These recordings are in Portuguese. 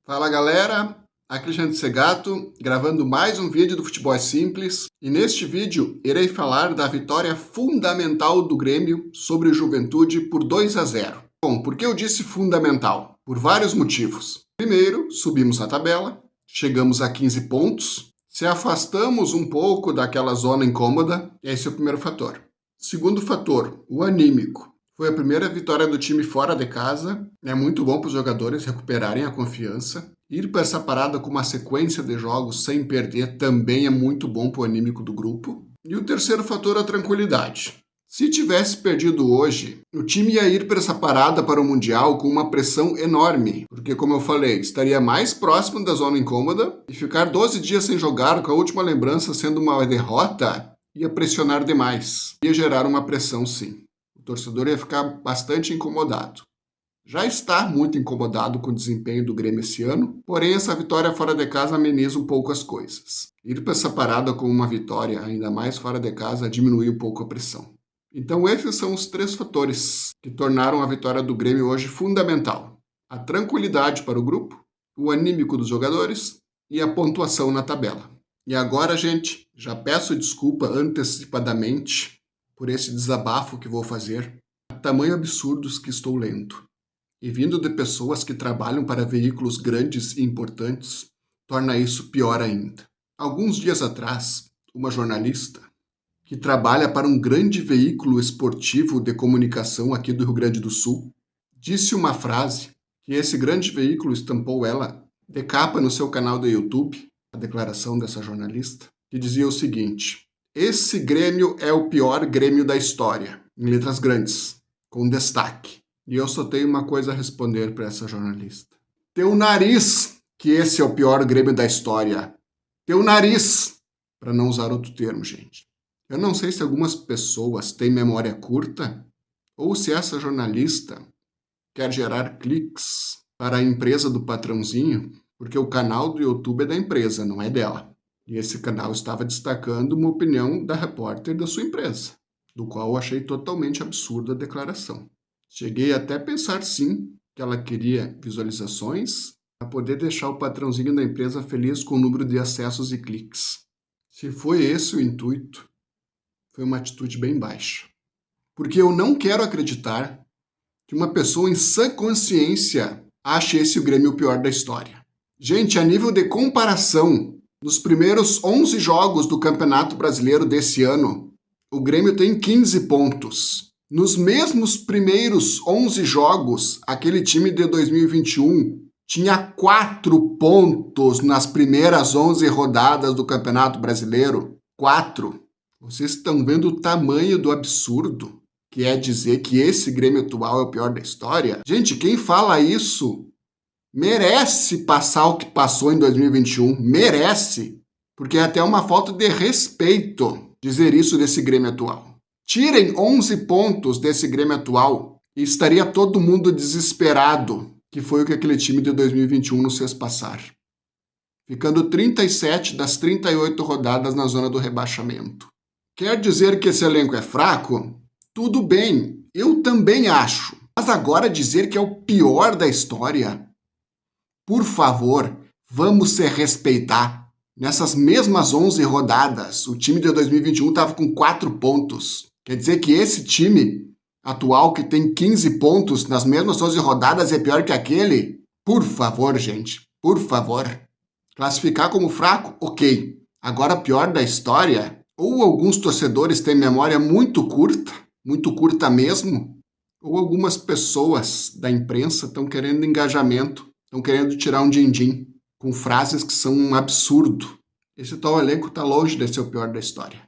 Fala galera, aqui é Alexandre Segato, gravando mais um vídeo do Futebol é Simples, e neste vídeo irei falar da vitória fundamental do Grêmio sobre o Juventude por 2-0. Bom, por que eu disse fundamental? Por vários motivos. Primeiro, subimos a tabela, chegamos a 15 pontos, se afastamos um pouco daquela zona incômoda, esse é o primeiro fator. Segundo fator, o anímico. Foi a primeira vitória do time fora de casa, é muito bom para os jogadores recuperarem a confiança. Ir para essa parada com uma sequência de jogos sem perder também é muito bom para o anímico do grupo. E o terceiro fator é a tranquilidade. Se tivesse perdido hoje, o time ia ir para essa parada para o Mundial com uma pressão enorme, porque, como eu falei, estaria mais próximo da zona incômoda e ficar 12 dias sem jogar, com a última lembrança sendo uma derrota, ia pressionar demais. Ia gerar uma pressão, sim. O torcedor ia ficar bastante incomodado. Já está muito incomodado com o desempenho do Grêmio esse ano, porém essa vitória fora de casa ameniza um pouco as coisas. Ir para essa parada com uma vitória, ainda mais fora de casa, diminui um pouco a pressão. Então esses são os três fatores que tornaram a vitória do Grêmio hoje fundamental. A tranquilidade para o grupo, o anímico dos jogadores e a pontuação na tabela. E agora, gente, já peço desculpa antecipadamente por esse desabafo que vou fazer, a tamanho absurdos que estou lendo. E vindo de pessoas que trabalham para veículos grandes e importantes, torna isso pior ainda. Alguns dias atrás, uma jornalista, que trabalha para um grande veículo esportivo de comunicação aqui do Rio Grande do Sul, disse uma frase que esse grande veículo estampou ela de capa no seu canal do YouTube, a declaração dessa jornalista, que dizia o seguinte: esse Grêmio é o pior Grêmio da história, em letras grandes, com destaque. E eu só tenho uma coisa a responder para essa jornalista. Teu nariz, que esse é o pior Grêmio da história. Teu nariz, para não usar outro termo, gente. Eu não sei se algumas pessoas têm memória curta ou se essa jornalista quer gerar cliques para a empresa do patrãozinho, porque o canal do YouTube é da empresa, não é dela. E esse canal estava destacando uma opinião da repórter da sua empresa, do qual eu achei totalmente absurda a declaração. Cheguei até a pensar, sim, que ela queria visualizações para poder deixar o patrãozinho da empresa feliz com o número de acessos e cliques. Se foi esse o intuito, foi uma atitude bem baixa. Porque eu não quero acreditar que uma pessoa em sã consciência ache esse o Grêmio o pior da história. Gente, a nível de comparação, nos primeiros 11 jogos do Campeonato Brasileiro desse ano, o Grêmio tem 15 pontos. Nos mesmos primeiros 11 jogos, aquele time de 2021 tinha 4 pontos nas primeiras 11 rodadas do Campeonato Brasileiro. 4. Vocês estão vendo o tamanho do absurdo que é dizer que esse Grêmio atual é o pior da história? Gente, quem fala isso merece passar o que passou em 2021. Merece. Porque é até uma falta de respeito dizer isso desse Grêmio atual. Tirem 11 pontos desse Grêmio atual e estaria todo mundo desesperado, que foi o que aquele time de 2021 nos fez passar. Ficando 37 das 38 rodadas na zona do rebaixamento. Quer dizer que esse elenco é fraco? Tudo bem, eu também acho. Mas agora dizer que é o pior da história? Por favor, vamos se respeitar. Nessas mesmas 11 rodadas, o time de 2021 estava com 4 pontos. Quer dizer que esse time atual, que tem 15 pontos nas mesmas 11 rodadas, é pior que aquele? Por favor, gente, por favor. Classificar como fraco? Ok. Agora, pior da história? Ou alguns torcedores têm memória muito curta mesmo, ou algumas pessoas da imprensa estão querendo engajamento, estão querendo tirar um din-din com frases que são um absurdo. Esse tal elenco está longe de ser o pior da história.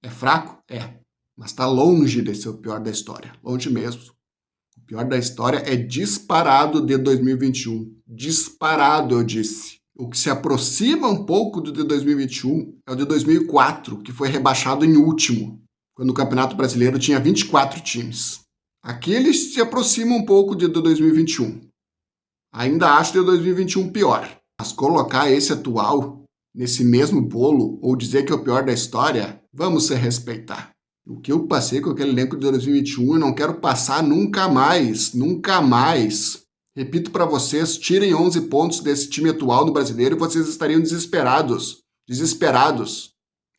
É fraco? É. Mas está longe de ser o pior da história. Longe mesmo. O pior da história é disparado de 2021. Disparado, eu disse. O que se aproxima um pouco do de 2021 é o de 2004, que foi rebaixado em último, quando o Campeonato Brasileiro tinha 24 times. Aquele se aproxima um pouco de 2021. Ainda acho de 2021 pior. Mas colocar esse atual nesse mesmo bolo ou dizer que é o pior da história, vamos se respeitar. O que eu passei com aquele elenco de 2021, eu não quero passar nunca mais. Repito para vocês, tirem 11 pontos desse time atual no Brasileiro e vocês estariam desesperados. Desesperados.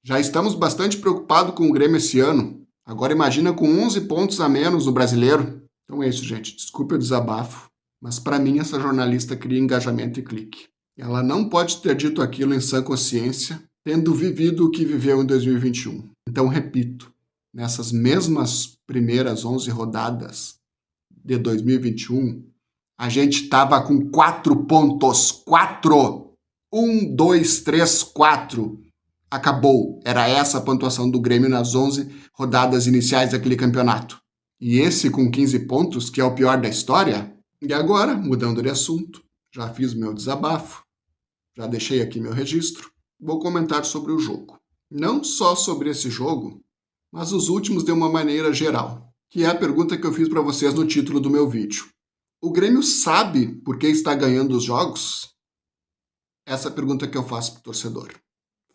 Já estamos bastante preocupados com o Grêmio esse ano. Agora imagina com 11 pontos a menos no Brasileiro. Então é isso, gente. Desculpe o desabafo, mas para mim essa jornalista cria engajamento e clique. Ela não pode ter dito aquilo em sã consciência, tendo vivido o que viveu em 2021. Então, repito, nessas mesmas primeiras 11 rodadas de 2021, a gente estava com 4 pontos. 4! 1, 2, 3, 4. Acabou. Era essa a pontuação do Grêmio nas 11 rodadas iniciais daquele campeonato. E esse com 15 pontos, que é o pior da história. E agora, mudando de assunto, já fiz meu desabafo, já deixei aqui meu registro, vou comentar sobre o jogo. Não só sobre esse jogo, mas os últimos de uma maneira geral, que é a pergunta que eu fiz para vocês no título do meu vídeo. O Grêmio sabe por que está ganhando os jogos? Essa é a pergunta que eu faço para o torcedor.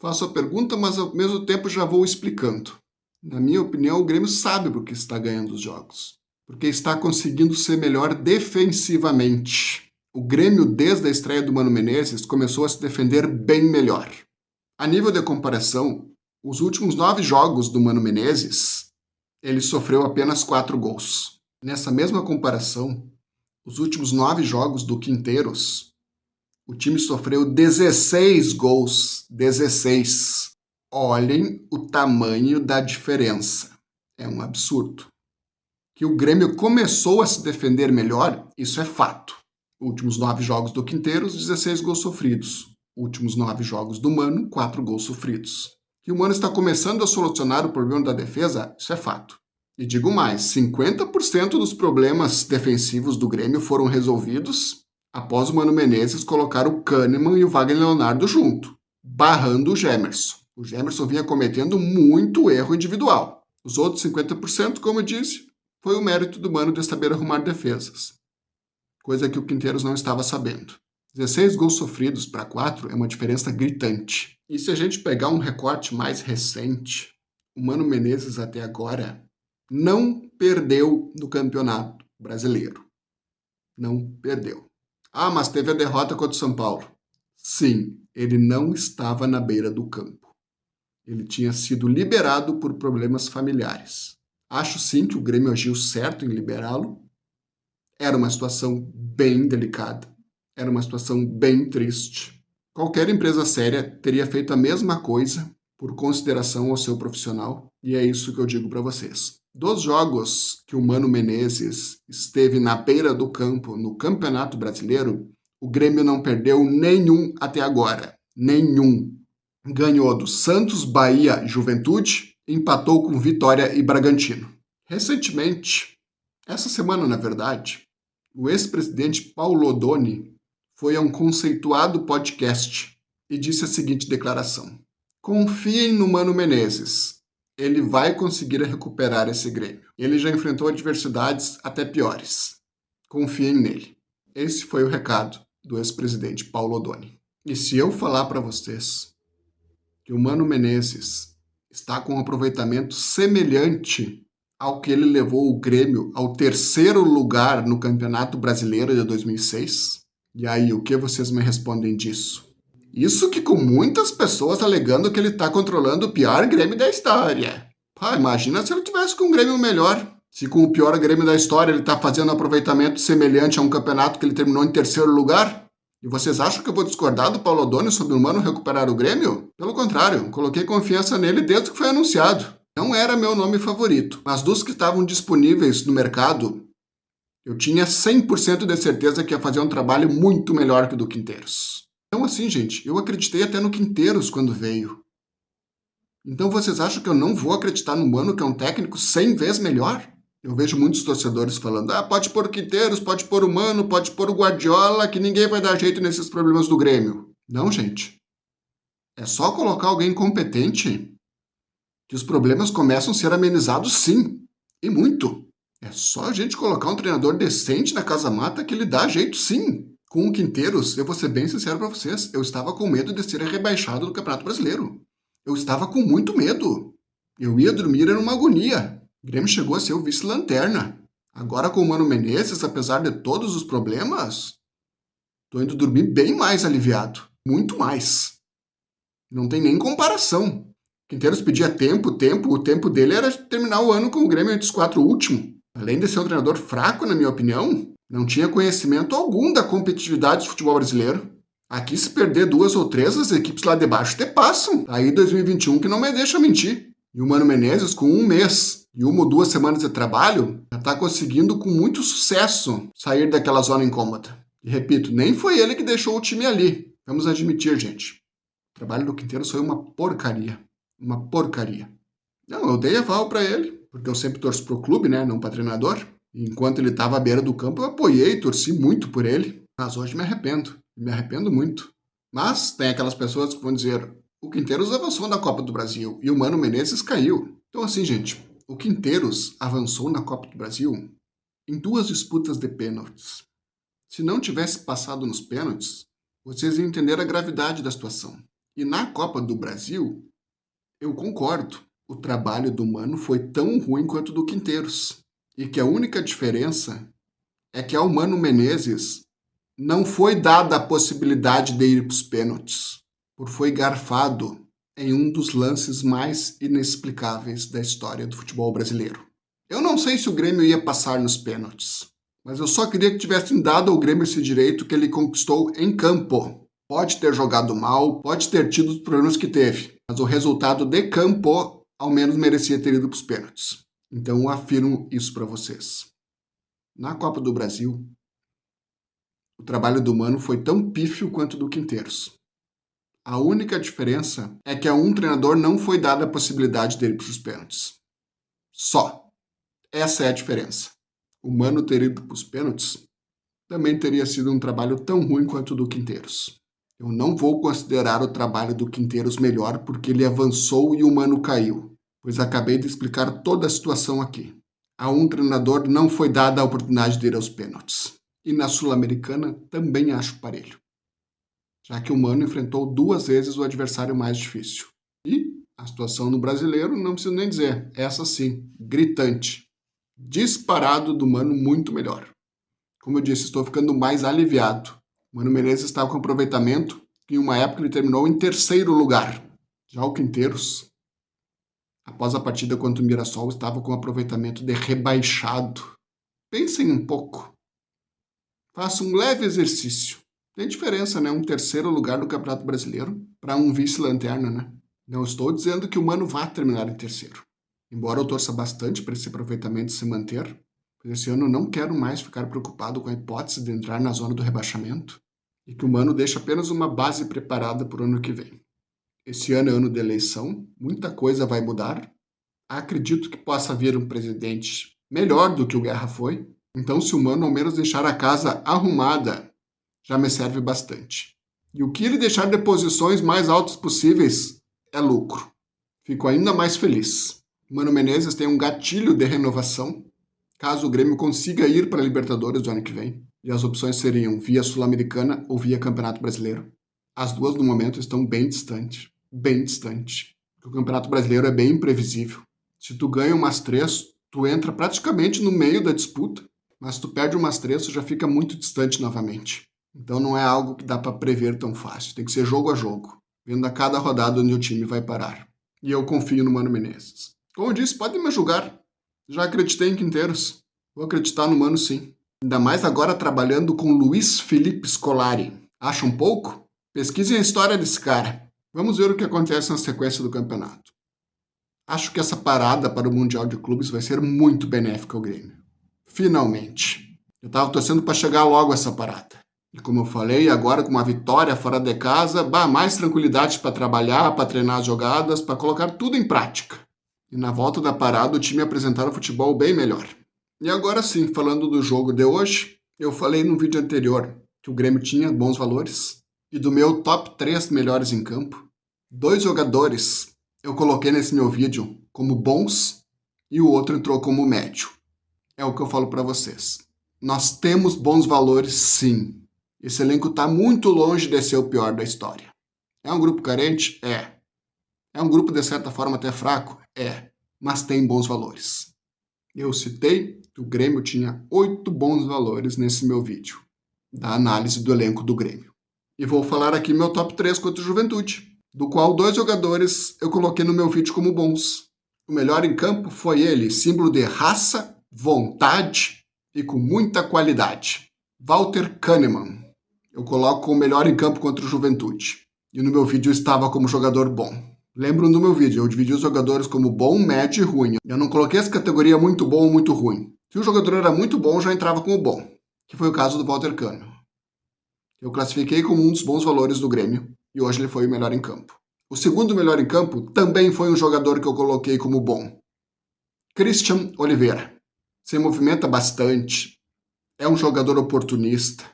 Faço a pergunta, mas ao mesmo tempo já vou explicando. Na minha opinião, o Grêmio sabe por que está ganhando os jogos. Porque está conseguindo ser melhor defensivamente. O Grêmio, desde a estreia do Mano Menezes, começou a se defender bem melhor. A nível de comparação, os últimos 9 jogos do Mano Menezes, ele sofreu apenas 4 gols. Nessa mesma comparação, os últimos 9 jogos do Quinteiros, o time sofreu 16 gols. 16. Olhem o tamanho da diferença. É um absurdo. Que o Grêmio começou a se defender melhor, isso é fato. Últimos 9 jogos do Quinteiros, 16 gols sofridos. Últimos 9 jogos do Mano, 4 gols sofridos. Que o Mano está começando a solucionar o problema da defesa, isso é fato. E digo mais, 50% dos problemas defensivos do Grêmio foram resolvidos após o Mano Menezes colocar o Kahneman e o Wagner Leonardo junto, barrando o Gemerson. O Gemerson vinha cometendo muito erro individual. Os outros 50%, como eu disse, foi o mérito do Mano de saber arrumar defesas. Coisa que o Quinteiros não estava sabendo. 16 gols sofridos para 4 é uma diferença gritante. E se a gente pegar um recorte mais recente, o Mano Menezes até agora não perdeu no Campeonato Brasileiro. Não perdeu. Ah, mas teve a derrota contra o São Paulo. Sim, ele não estava na beira do campo. Ele tinha sido liberado por problemas familiares. Acho sim que o Grêmio agiu certo em liberá-lo. Era uma situação bem delicada. Era uma situação bem triste. Qualquer empresa séria teria feito a mesma coisa por consideração ao seu profissional. E é isso que eu digo para vocês. Dos jogos que o Mano Menezes esteve na beira do campo no Campeonato Brasileiro, o Grêmio não perdeu nenhum até agora. Nenhum. Ganhou do Santos, Bahia e Juventude, empatou com Vitória e Bragantino. Recentemente, essa semana na verdade, o ex-presidente Paulo Odoni foi a um conceituado podcast e disse a seguinte declaração: confiem no Mano Menezes. Ele vai conseguir recuperar esse Grêmio. Ele já enfrentou adversidades até piores. Confiem nele. Esse foi o recado do ex-presidente Paulo Odoni. E se eu falar para vocês que o Mano Menezes está com um aproveitamento semelhante ao que ele levou o Grêmio ao 3º lugar no Campeonato Brasileiro de 2006, e aí o que vocês me respondem disso? Isso que com muitas pessoas alegando que ele está controlando o pior Grêmio da história. Pá, imagina se ele tivesse com um Grêmio melhor. Se com o pior Grêmio da história ele está fazendo um aproveitamento semelhante a um campeonato que ele terminou em 3º lugar. E vocês acham que eu vou discordar do Paulo Odoni sobre o Mano recuperar o Grêmio? Pelo contrário, coloquei confiança nele desde que foi anunciado. Não era meu nome favorito, mas dos que estavam disponíveis no mercado, eu tinha 100% de certeza que ia fazer um trabalho muito melhor que o do Quinteiros. Então assim, gente, eu acreditei até no Quinteiros quando veio. Então vocês acham que eu não vou acreditar no Mano, que é um técnico 100 vezes melhor? Eu vejo muitos torcedores falando, pode pôr o Quinteiros, pode pôr o Mano, pode pôr o Guardiola, que ninguém vai dar jeito nesses problemas do Grêmio. Não, gente. É só colocar alguém competente que os problemas começam a ser amenizados sim. E muito. É só a gente colocar um treinador decente na casa mata que ele dá jeito sim. Com o Quinteiros, eu vou ser bem sincero para vocês, eu estava com medo de ser rebaixado do Campeonato Brasileiro. Eu estava com muito medo. Eu ia dormir em uma agonia. O Grêmio chegou a ser o vice-lanterna. Agora com o Mano Menezes, apesar de todos os problemas, tô indo dormir bem mais aliviado. Muito mais. Não tem nem comparação. O Quinteiros pedia tempo, o tempo dele era terminar o ano com o Grêmio entre os 4 últimos. Além de ser um treinador fraco, na minha opinião, não tinha conhecimento algum da competitividade do futebol brasileiro. Aqui, se perder 2 ou 3, as equipes lá de baixo te passam. Aí 2021 que não me deixa mentir. E o Mano Menezes, com 1 mês e 1 ou 2 semanas de trabalho, já está conseguindo com muito sucesso sair daquela zona incômoda. E repito, nem foi ele que deixou o time ali. Vamos admitir, gente. O trabalho do Quinteiros foi uma porcaria. Uma porcaria. Não, eu dei aval para ele, porque eu sempre torço pro clube, né? Não para treinador. E enquanto ele estava à beira do campo, eu apoiei, torci muito por ele. Mas hoje me arrependo. Me arrependo muito. Mas tem aquelas pessoas que vão dizer: o Quinteiros avançou na Copa do Brasil e o Mano Menezes caiu. Então, assim, gente, o Quinteiros avançou na Copa do Brasil em 2 disputas de pênaltis. Se não tivesse passado nos pênaltis, vocês iam entender a gravidade da situação. E na Copa do Brasil, eu concordo. O trabalho do Mano foi tão ruim quanto o do Quinteiros. E que a única diferença é que ao Mano Menezes não foi dada a possibilidade de ir para os pênaltis, por foi garfado em um dos lances mais inexplicáveis da história do futebol brasileiro. Eu não sei se o Grêmio ia passar nos pênaltis, mas eu só queria que tivessem dado ao Grêmio esse direito que ele conquistou em campo. Pode ter jogado mal, pode ter tido os problemas que teve, mas o resultado de campo ao menos merecia ter ido para os pênaltis. Então eu afirmo isso para vocês. Na Copa do Brasil, o trabalho do Mano foi tão pífio quanto o do Quinteiros. A única diferença é que a um treinador não foi dada a possibilidade dele para os pênaltis. Só. Essa é a diferença. O Mano ter ido para os pênaltis também teria sido um trabalho tão ruim quanto o do Quinteiros. Eu não vou considerar o trabalho do Quinteiros melhor porque ele avançou e o Mano caiu, pois acabei de explicar toda a situação aqui. A um treinador não foi dada a oportunidade de ir aos pênaltis. E na Sul-Americana também acho parelho, já que o Mano enfrentou 2 vezes o adversário mais difícil. E a situação no Brasileiro, não preciso nem dizer, essa sim, gritante. Disparado do Mano muito melhor. Como eu disse, estou ficando mais aliviado. O Mano Menezes estava com aproveitamento que em uma época ele terminou em 3º lugar. Já o Quinteiros, após a partida contra o Mirassol, estava com aproveitamento de rebaixado. Pensem um pouco. Faça um leve exercício. Tem diferença, né? Um 3º lugar do Campeonato Brasileiro para um vice-lanterna, né? Não estou dizendo que o Mano vá terminar em 3º. Embora eu torça bastante para esse aproveitamento se manter, pois esse ano eu não quero mais ficar preocupado com a hipótese de entrar na zona do rebaixamento e que o Mano deixe apenas uma base preparada para o ano que vem. Esse ano é ano de eleição, muita coisa vai mudar. Acredito que possa vir um presidente melhor do que o Guerra foi. Então, se o Mano ao menos deixar a casa arrumada, já me serve bastante. E o que ele deixar de posições mais altas possíveis é lucro. Fico ainda mais feliz. O Mano Menezes tem um gatilho de renovação, caso o Grêmio consiga ir para a Libertadores do ano que vem. E as opções seriam via Sul-Americana ou via Campeonato Brasileiro. As duas, no momento, estão bem distantes. Bem distantes. O Campeonato Brasileiro é bem imprevisível. Se tu ganha umas 3, tu entra praticamente no meio da disputa. Mas se tu perde umas 3, tu já fica muito distante novamente. Então não é algo que dá para prever tão fácil. Tem que ser jogo a jogo, vendo a cada rodada onde o time vai parar. E eu confio no Mano Menezes. Como eu disse, podem me julgar. Já acreditei em Quinteiros. Vou acreditar no Mano sim. Ainda mais agora trabalhando com Luiz Felipe Scolari. Acha um pouco? Pesquisem a história desse cara. Vamos ver o que acontece na sequência do campeonato. Acho que essa parada para o Mundial de Clubes vai ser muito benéfica ao Grêmio. Finalmente. Eu estava torcendo para chegar logo essa parada. E como eu falei, agora com uma vitória fora de casa, mais tranquilidade para trabalhar, para treinar as jogadas, para colocar tudo em prática. E na volta da parada o time apresentar um futebol bem melhor. E agora sim, falando do jogo de hoje, eu falei no vídeo anterior que o Grêmio tinha bons valores. E do meu top 3 melhores em campo, 2 jogadores eu coloquei nesse meu vídeo como bons e o outro entrou como médio. É o que eu falo para vocês. Nós temos bons valores, sim. Esse elenco está muito longe de ser o pior da história. É um grupo carente? É. É um grupo, de certa forma, até fraco? É. Mas tem bons valores. Eu citei que o Grêmio tinha 8 bons valores nesse meu vídeo, da análise do elenco do Grêmio. E vou falar aqui meu top 3 contra o Juventude, do qual 2 jogadores eu coloquei no meu vídeo como bons. O melhor em campo foi ele, símbolo de raça, vontade e com muita qualidade. Walter Kahneman. Eu coloco o melhor em campo contra o Juventude. E no meu vídeo estava como jogador bom. Lembram do meu vídeo, eu dividi os jogadores como bom, médio e ruim. Eu não coloquei essa categoria muito bom ou muito ruim. Se o jogador era muito bom, já entrava como bom. Que foi o caso do Walter Kahneman. Eu classifiquei como um dos bons valores do Grêmio. E hoje ele foi o melhor em campo. O segundo melhor em campo também foi um jogador que eu coloquei como bom. Christian Oliveira. Se movimenta bastante. É um jogador oportunista.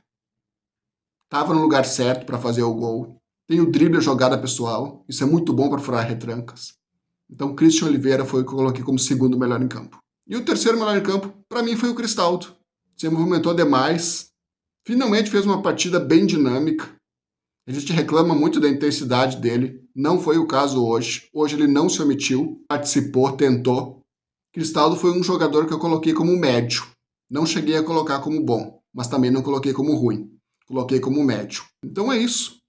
Estava no lugar certo para fazer o gol. Tem o drible, a jogada pessoal. Isso é muito bom para furar retrancas. Então, Christian Oliveira foi o que eu coloquei como segundo melhor em campo. E o terceiro melhor em campo, para mim, foi o Cristaldo. Se movimentou demais. Finalmente fez uma partida bem dinâmica. A gente reclama muito da intensidade dele. Não foi o caso hoje. Hoje ele não se omitiu. Participou, tentou. Cristaldo foi um jogador que eu coloquei como médio. Não cheguei a colocar como bom, mas também não coloquei como ruim. Coloquei como médio. Então é isso.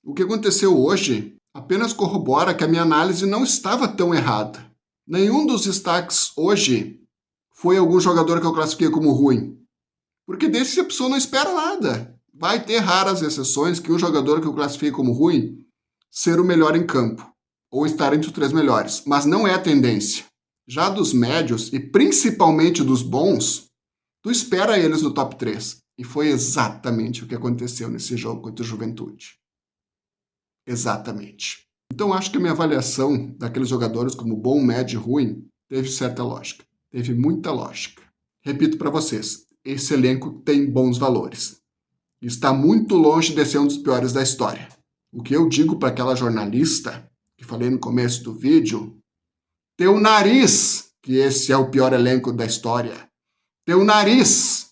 O que aconteceu hoje apenas corrobora que a minha análise não estava tão errada. Nenhum dos destaques hoje foi algum jogador que eu classifiquei como ruim. Porque desse a pessoa não espera nada. Vai ter raras exceções que um jogador que eu classifiquei como ruim ser o melhor em campo, ou estar entre os 3 melhores, mas não é a tendência. Já dos médios, e principalmente dos bons, tu espera eles no top 3. E foi exatamente o que aconteceu nesse jogo contra o Juventude. Exatamente. Então acho que a minha avaliação daqueles jogadores como bom, médio e ruim teve certa lógica. Teve muita lógica. Repito para vocês, esse elenco tem bons valores. Está muito longe de ser um dos piores da história. O que eu digo para aquela jornalista, que falei no começo do vídeo, teu nariz, que esse é o pior elenco da história. Teu nariz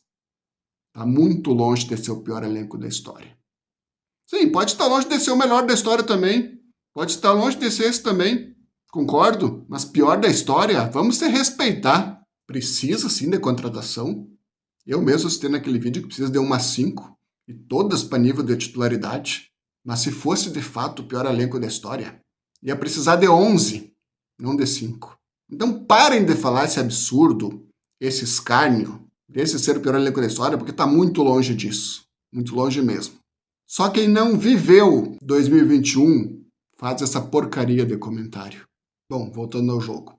está muito longe de ser o pior elenco da história. Sim, pode estar longe de ser o melhor da história também. Pode estar longe de ser esse também. Concordo, mas pior da história, vamos se respeitar. Precisa sim de contratação. Eu mesmo citei naquele vídeo que precisa de umas 5 e todas para nível de titularidade. Mas se fosse de fato o pior elenco da história, ia precisar de 11, não de 5. Então parem de falar esse absurdo, esse escárnio, desse ser o pior elenco da história, porque está muito longe disso. Muito longe mesmo. Só quem não viveu 2021 faz essa porcaria de comentário. Bom, voltando ao jogo.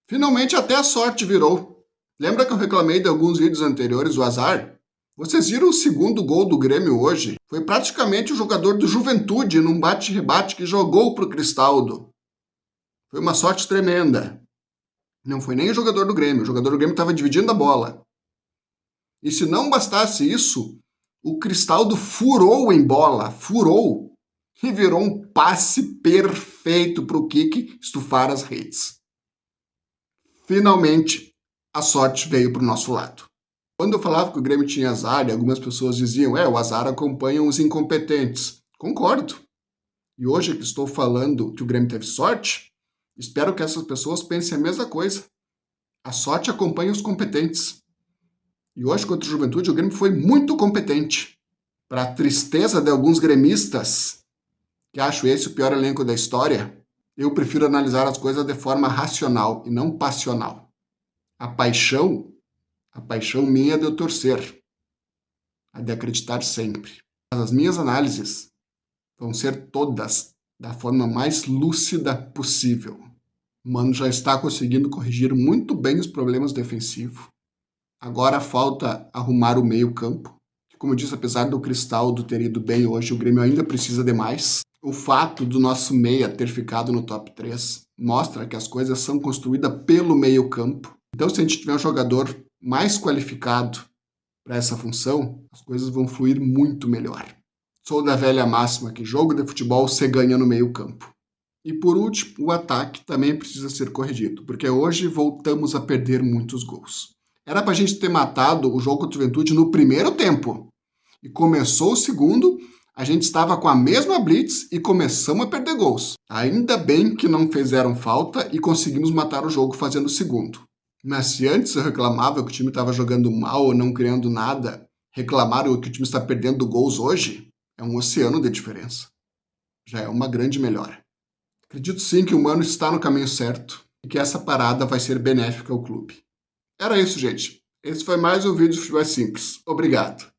Finalmente até a sorte virou. Lembra que eu reclamei de alguns vídeos anteriores do azar? Vocês viram o segundo gol do Grêmio hoje? Foi praticamente o jogador do Juventude num bate-rebate que jogou pro Cristaldo. Foi uma sorte tremenda. Não foi nem o jogador do Grêmio. O jogador do Grêmio estava dividindo a bola. E se não bastasse isso, o Cristaldo furou em bola, furou, e virou um passe perfeito para o Kiki estufar as redes. Finalmente, a sorte veio para o nosso lado. Quando eu falava que o Grêmio tinha azar, e algumas pessoas diziam, o azar acompanha os incompetentes. Concordo. E hoje que estou falando que o Grêmio teve sorte, espero que essas pessoas pensem a mesma coisa. A sorte acompanha os competentes. E hoje, contra o Juventude, o Grêmio foi muito competente. Para a tristeza de alguns gremistas, que acho esse o pior elenco da história, eu prefiro analisar as coisas de forma racional e não passional. A paixão minha é de eu torcer, a de acreditar sempre. Mas as minhas análises vão ser todas da forma mais lúcida possível. O Mano já está conseguindo corrigir muito bem os problemas defensivos. Agora falta arrumar o meio-campo. Como eu disse, apesar do Cristaldo ter ido bem hoje, o Grêmio ainda precisa de mais. O fato do nosso meia ter ficado no top 3 mostra que as coisas são construídas pelo meio-campo. Então, se a gente tiver um jogador mais qualificado para essa função, as coisas vão fluir muito melhor. Sou da velha máxima que jogo de futebol se ganha no meio-campo. E por último, o ataque também precisa ser corrigido, porque hoje voltamos a perder muitos gols. Era para a gente ter matado o jogo contra o Juventude no primeiro tempo. E começou o segundo, a gente estava com a mesma blitz e começamos a perder gols. Ainda bem que não fizeram falta e conseguimos matar o jogo fazendo o segundo. Mas se antes eu reclamava que o time estava jogando mal ou não criando nada, reclamaram que o time está perdendo gols hoje, é um oceano de diferença. Já é uma grande melhora. Acredito sim que o Mano está no caminho certo e que essa parada vai ser benéfica ao clube. Era isso, gente. Esse foi mais um vídeo de Futebol Simples. Obrigado.